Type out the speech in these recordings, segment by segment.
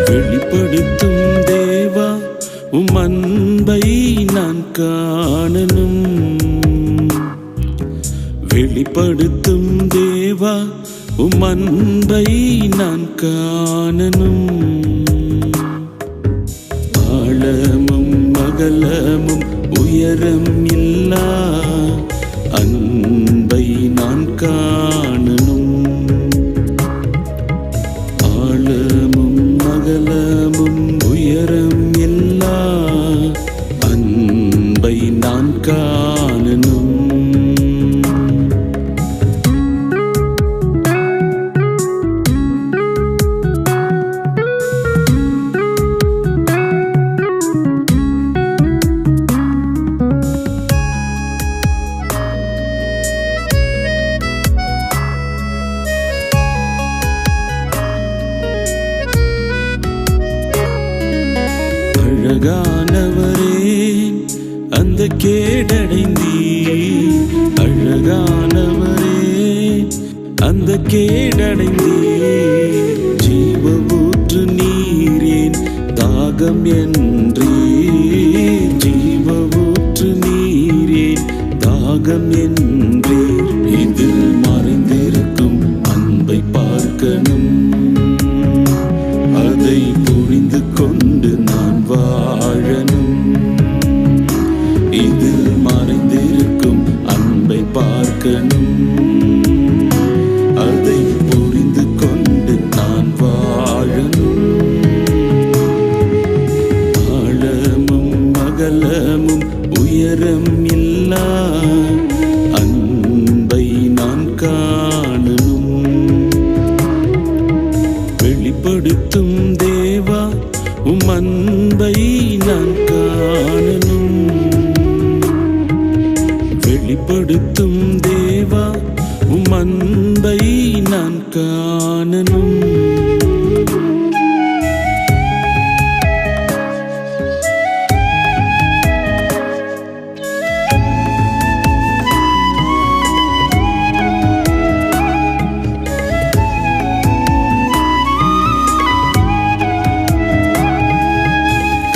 வெளிப்படுத்தும் தேவா உம் அன்பை நான் காணணும். வெளிப்படுத்தும் தேவா உம் அன்பை நான் காணணும். ஆழமும் அகலமும் உயரம் இல்லா அன்பை நான் காணணும். ஆழமும் அகலமும் உயரம் இல்லா அன்பை நான் காணணும். அழகானவரே அந்த கேடடைந்தீர், அழகானவரே அந்த கேடடைந்தீர். ஜீவ ஊற்று நீரேன் தாகம் என்றீர், ஜீவ ஊற்று நீரேன் தாகம் என்றீர். இதில் மறைந்திருக்கும் அன்பை பார்க்கணும், அதை புரிந்து கொண்டு நான் வாழணும். இதில் மறைந்திருக்கும் அன்பை பார்க்கணும், அதை புரிந்து கொண்டு நான் வாழணும். ஆழமும் அகலமும் உயரம் இல்லா அன்பை நான் காணணும். வெளிப்படுத்தும் தேவா உம் அன்பை நான் காணணும். வெளிப்படுத்தும் தேவா உம் அன்பை நான் காணணும்.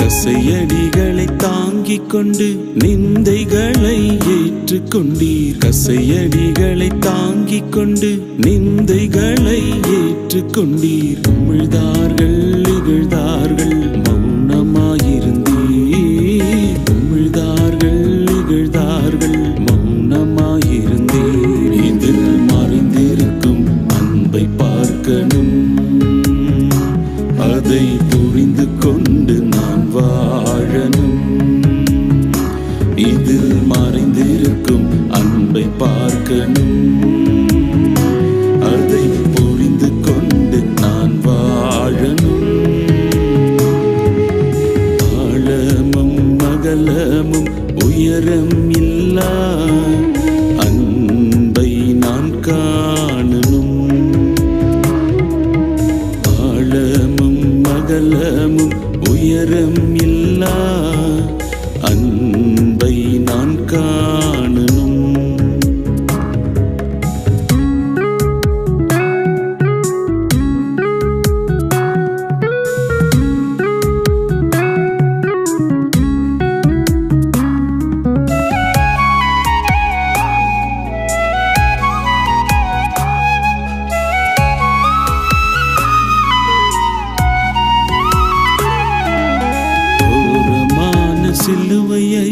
கசையடிகளை தாங்கிக் கொண்டு நிந்தைகளை ஏற்றுக்கொண்டீர், கசையடிகளை தாங்கிக் கொண்டு நிந்தைகளை ஏற்றுக்கொண்டீர். உமிழ்ந்தார்கள் இகழ்ந்தார்கள் மௌனமாயிருந்தீர், உமிழ்ந்தார்கள் இகழ்ந்தார்கள் மௌனமாயிருந்தீர். இதில் மறைந்திருக்கும் அன்பை பார்க்கணும், அதை புரிந்து கொண்டு நான் வாழணும். இதில் மறைந்திருக்கும் அன்பை பார்க்கணும், அதை புரிந்து கொண்டு நான் வாழணும். ஆழமும் அகலமும் உயரம் இல்லா அன்பை நான் காணணும். ஆழமும் அகலமும் உயரம் இல்லா அன்பை நான் காணணும். சிலுவையை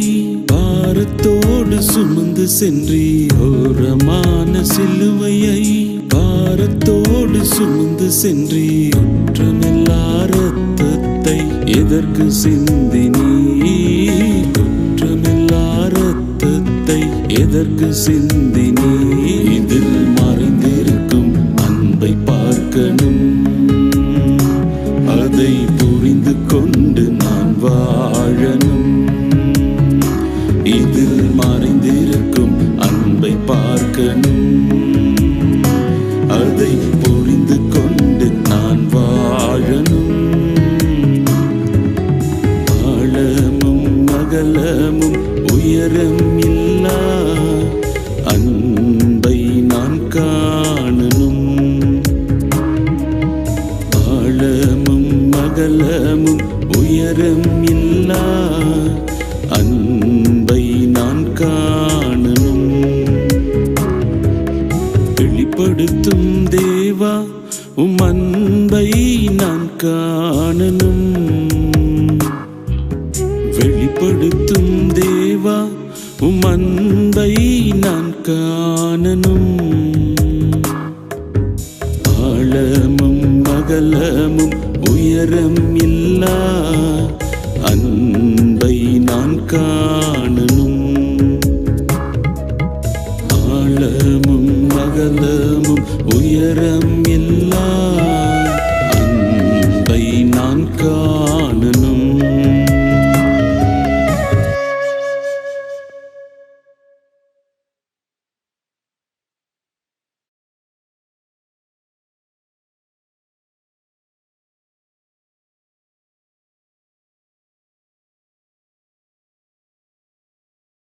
பாரத்தோடு சுமந்து சென்றீர், ஓரமான சிலுவையை பாரத்தோடு சுமந்து சென்றீர். குற்றமில்லா இரத்தத்தை எதற்கு சிந்தினீர், குற்றமில்லா இரத்தத்தை எதற்கு சிந்தினீர். இதில் மறைந்திருக்கும் அன்பை பார்க்கணும், அதை புரிந்து கொண்டு நான் வாழணும். இதில் மறைந்திருக்கும் அன்பை பார்க்கணும், உயரம் இல்லா அன்பை நான் காணணும். ஆழமும் அகலமும் உயரம் இல்லா அன்பை நான் காணணும். வெளிப்படுத்தும் தேவா உம் அன்பை நான் காணணும். வெளிப்படுத்தும் தேவா உம் அன்பை நான் காணணும். ஆழமும் அகலமும் உயரம் இல்லா அன்பை நான் காணணும். ஆழமும் அகலமும் உயரம் இல்லா